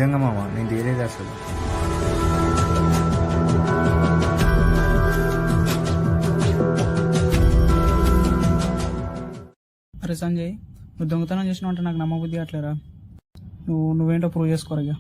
నిజంగా మామ నేను తీయలేదు అసలు. అరే సంజయ్, నువ్వు దొంగతనం చేసినావు అంటే నాకు నమ్మబుద్ధి అట్లేరా. నువ్వేంటో ప్రూవ్ చేసుకోరగా.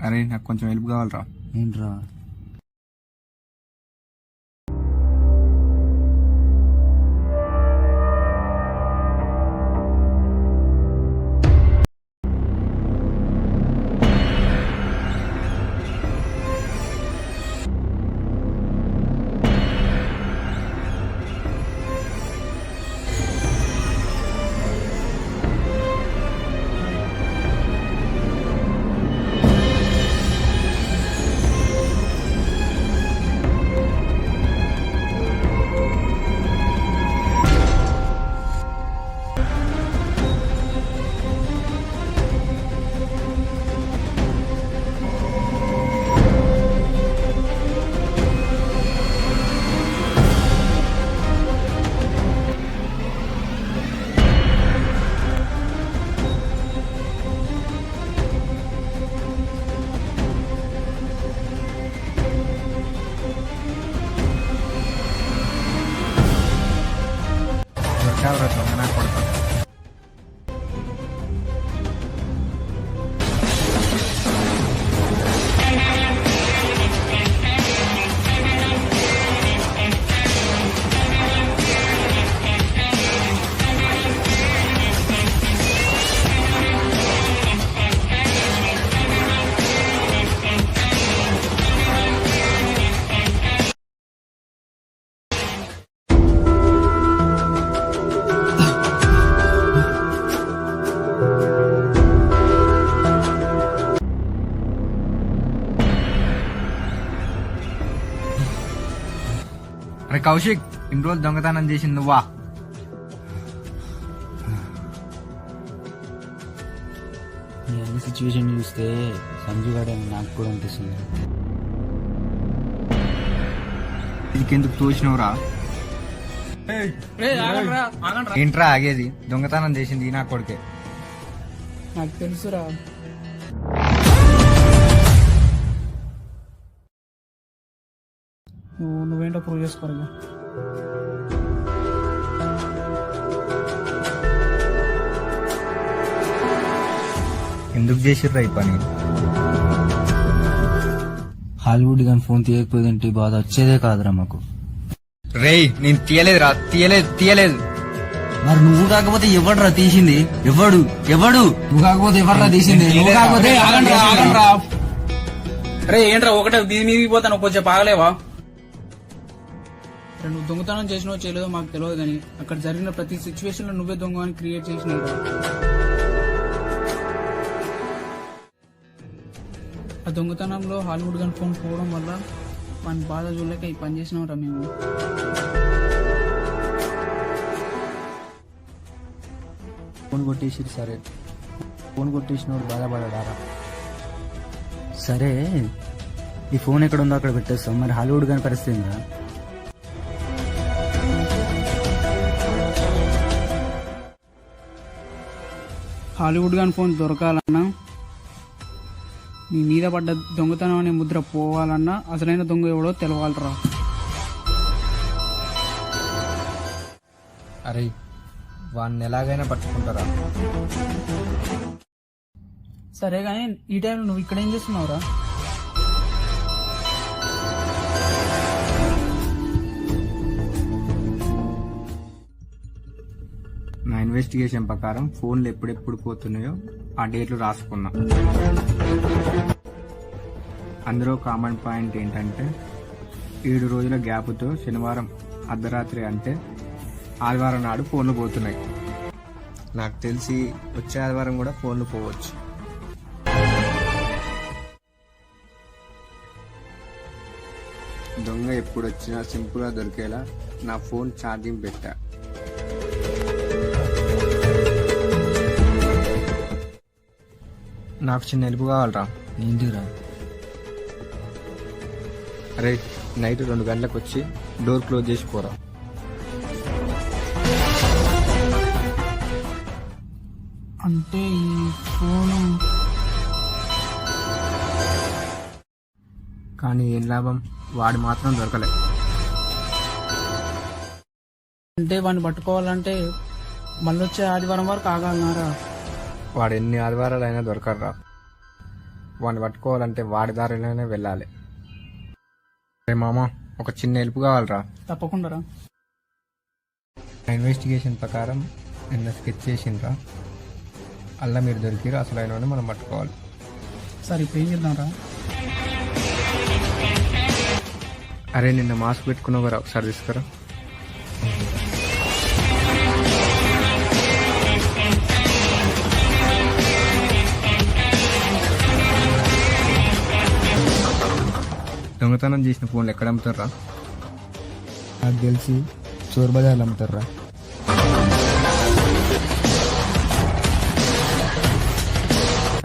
అరే నాకు కొంచెం హెల్ప్ కావాలరా. ఏంట్రా? నాకు కొడతా. అరే కౌశిక్, ఇన్ని రోజులు దొంగతనం చేసింది నువ్వా? ఈ అన్ని సిచ్యువేషన్ చూస్తే సంజు గారు నాకు కూడా అనిపిస్తుంది. ఇదికెందుకు తోచినవురా? ఏంట్రా ఆగేది? దొంగతనం చేసింది నా కొడుకే. నాకు తెలుసురా. నువ్వేంటో ప్రూవ్ చేసుకోరగా. ఎందుకు చేసిర్రా ఈ పని? హాలీవుడ్ గాని ఫోన్ తీయకపోయింటే బాధ వచ్చేదే కాదురా మాకు. రేయ్ నేను తీయలేదురా, తీయలేదు. మరి నువ్వు కాకపోతే ఎవడ్రా తీసింది? ఎవడు నువ్వు కాకపోతే ఎవడ్రా తీసింది? నువ్వు కాకపోతే అరే ఏంట్రా ఒకటే దీని మీదకి పోతాను, కొంచెం ఆగలేవా? నువ్వు దొంగతనం చేసినో చేయలేదో మాకు తెలియదు, కానీ అక్కడ జరిగిన ప్రతి సిచ్యువేషన్ లో నువ్వే దొంగ అని క్రియేట్ చేసినావు. ఆ దొంగతనంలో హాలీవుడ్ గన్ ఫోన్ పోవడం వల్ల మన బాధ చూడలేక ఈ పని చేసినావురా మేము. ఫోన్ కొట్టేసి సరే, ఫోన్ కొట్టేసినోడు బాధపడారా? సరే ఈ ఫోన్ ఎక్కడ ఉందో అక్కడ పెట్టేస్తాం. మరి హాలీవుడ్ గాని పరిస్థితి ఏందా? హాలీవుడ్ గన్ ఫోన్ దొరకాలన్నా, నీ మీద పడ్డ దొంగతనం అనే ముద్ర పోవాలన్నా అసలైన దొంగ ఎవడో తెలవాలరా. అరే వాడిని ఎలాగైనా పట్టుకుంటారా? సరే కానీ ఈ టైంలో నువ్వు ఇక్కడ ఏం చేస్తున్నావురా? నా ఇన్వెస్టిగేషన్ ప్రకారం ఫోన్లు ఎప్పుడెప్పుడు పోతున్నాయో ఆ డేట్లు రాసుకున్నా. అందులో కామన్ పాయింట్ ఏంటంటే 7 రోజుల గ్యాప్తో శనివారం అర్ధరాత్రి అంటే ఆదివారం నాడు ఫోన్లు పోతున్నాయి. నాకు తెలిసి వచ్చే ఆదివారం కూడా ఫోన్లు పోవచ్చు. దొంగ ఎప్పుడు వచ్చినా సింపుల్గా దొరికేలా నా ఫోన్ ఛార్జింగ్ పెట్టా. నాకు చిన్న హెల్ప్ కావాలరా. ఏంటిరా? అరే నైట్ 2 గంటలకు వచ్చి డోర్ క్లోజ్ చేసి పోరా. అంటే ఈ ఫోను కానీ ఏం లాభం, వాడు మాత్రం దొరకలే. అంటే వాడిని పట్టుకోవాలంటే మళ్ళీ వచ్చే ఆదివారం వరకు ఆగాలన్నారా? వాడు ఎన్ని ఆదివారాలైనా దొరకరా. వాడిని పట్టుకోవాలంటే వాడి దారిలోనే వెళ్ళాలి. అరే మామ, ఒక చిన్న హెల్ప్ కావాలరా. తప్పకుండా రా. ఇన్వెస్టిగేషన్ ప్రకారం నిన్న స్కెచ్ చేసిండ్రా, అలా మీరు దొరికిరు, అసలు అయిన మనం పట్టుకోవాలి. సరే ఇప్పుడు ఏం చేద్దాంరా? అరే నిన్న మాస్క్ పెట్టుకున్నావు కదా, ఒకసారి తీసుకురా. దొంగతనం చేసిన ఫోన్లు ఎక్కడ అమ్ముతారా? నాకు తెలిసి చోర్ బజార్లు అమ్ముతారా.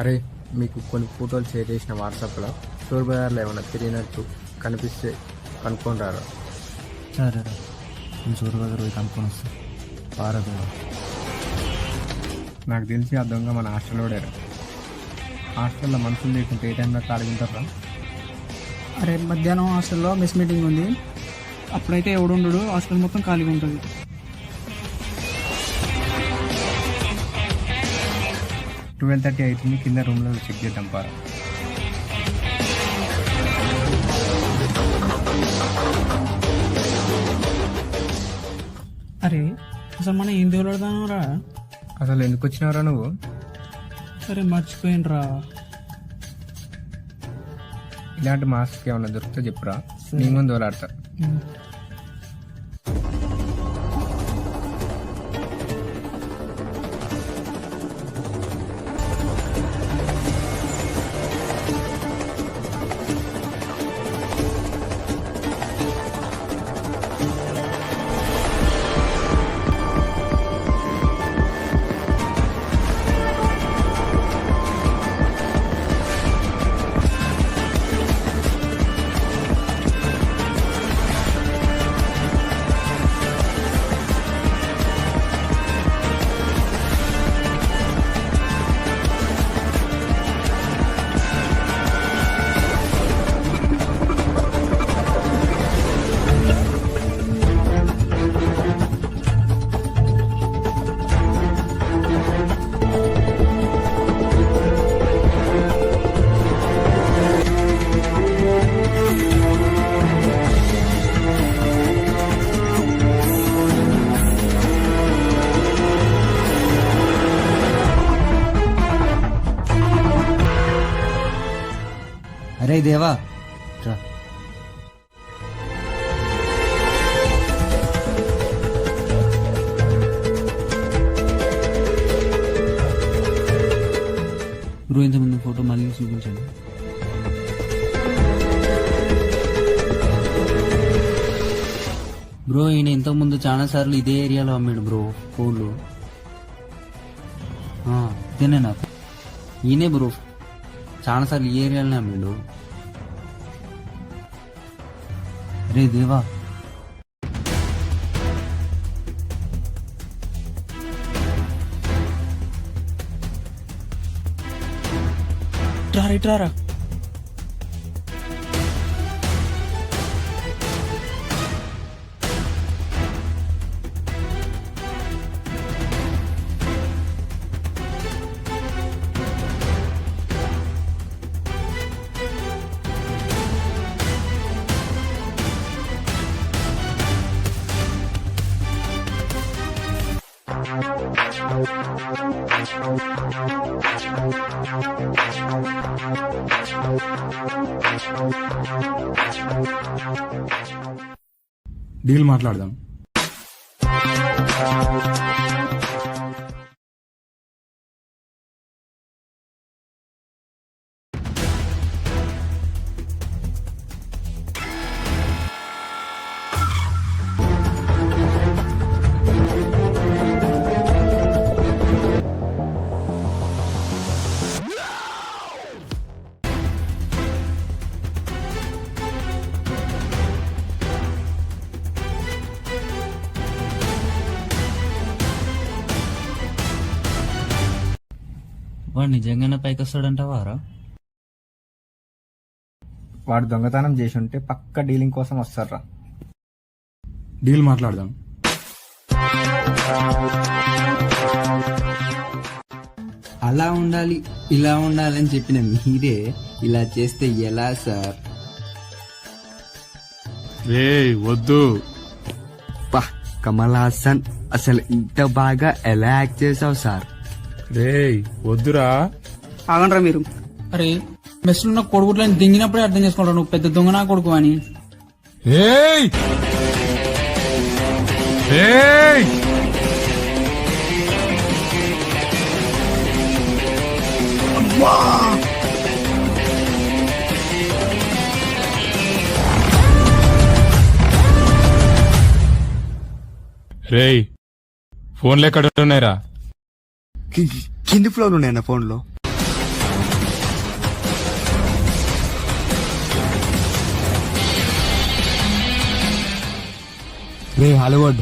అరే మీకు కొన్ని ఫోటోలు షేర్ చేసిన వాట్సాప్లో స్టోర్ బజార్లో ఏమైనా తిరిగినట్టు కనిపిస్తే కనుక్కొని రారా. సరేరా, నేను చోర్ బజార్ పోయి కనుక్కొని వస్తాను. పారదు. నాకు తెలిసి ఆ దొంగ మన హాస్టల్లోడే. హాస్టల్లో మనుషులు లేకుంటే ఏ టైంలో ఖాళీ ఉంటారా? అరే మధ్యాహ్నం హాస్టల్లో మెస్ మీటింగ్ ఉంది, అప్పుడైతే ఎవడు ఉండడు, హాస్టల్ మొత్తం ఖాళీగా ఉంటుంది. 12:30 అవుతుంది, కింద రూమ్లో చెక్ చేద్దాం పారా. అరే అసలు మనం ఏం దేవులాడదానరా? అసలు ఎందుకు వచ్చినారా నువ్వు? సరే మర్చిపోయినరా. ఇలాంటి మాస్క్ ఏమైనా దొరికితే చెప్పురా, నీ ముందు దోలాడతా. అరే దేవా రా. బ్రో ఇంతకుముందు ఫోటో మళ్ళీ చూపించండి. బ్రో ఈయన ఇంతకుముందు చాలా సార్లు ఇదే ఏరియాలో అమ్మాడు బ్రో ఫోన్లు. ఇదేనే నాకు ఈయనే బ్రో చాలా సార్లు ఈ ఏరియాలోనే అమ్మాడు. రే దేవా, రారా. డీల్ మాట్లాడదాం. వాడు నిజంగానే పైకి వస్తాడంటావారా? వాడు దొంగతనం చేసి ఉంటే పక్క డీలింగ్ కోసం వస్తారా. డీల్ మాట్లాడదాం. అలా ఉండాలి ఇలా ఉండాలని చెప్పిన మీరే ఇలా చేస్తే ఎలా సార్? రే వద్దు. పా కమల్ హాసన్ అసలు ఇంత బాగా ఎలా యాక్ట్ చేసావు సార్? రే వద్దురా. ఆగండ్రా మీరు. అరే మెస్లో ఉన్న కొడుకుట్లని దింగినప్పుడే అర్థం చేసుకుంటావు నువ్వు పెద్ద దొంగ నా కొడుకు అని. ఏయ్ ఏయ్ రేయ్ ఫోన్లు ఎక్కడ ఉన్నాయిరా? కింది ఫ్లోర్ ఉన్నాయి నా ఫోన్ లో. రే హాలీవుడ్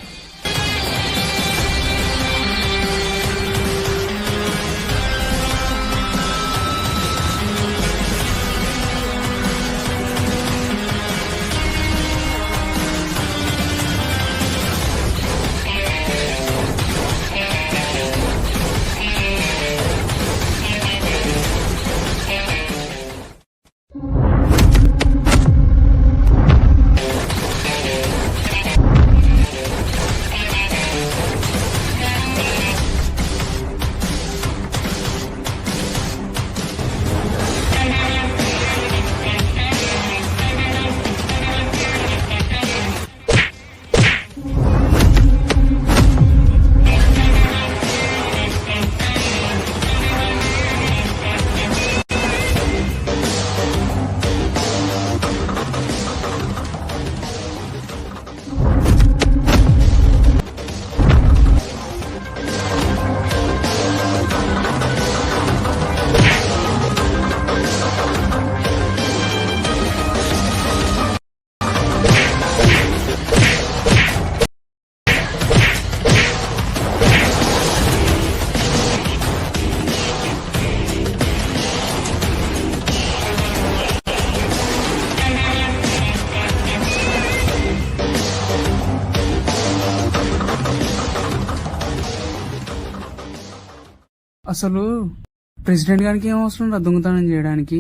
అసలు ప్రెసిడెంట్ గారికి ఏం అవసరం రా దొంగతనం చేయడానికి?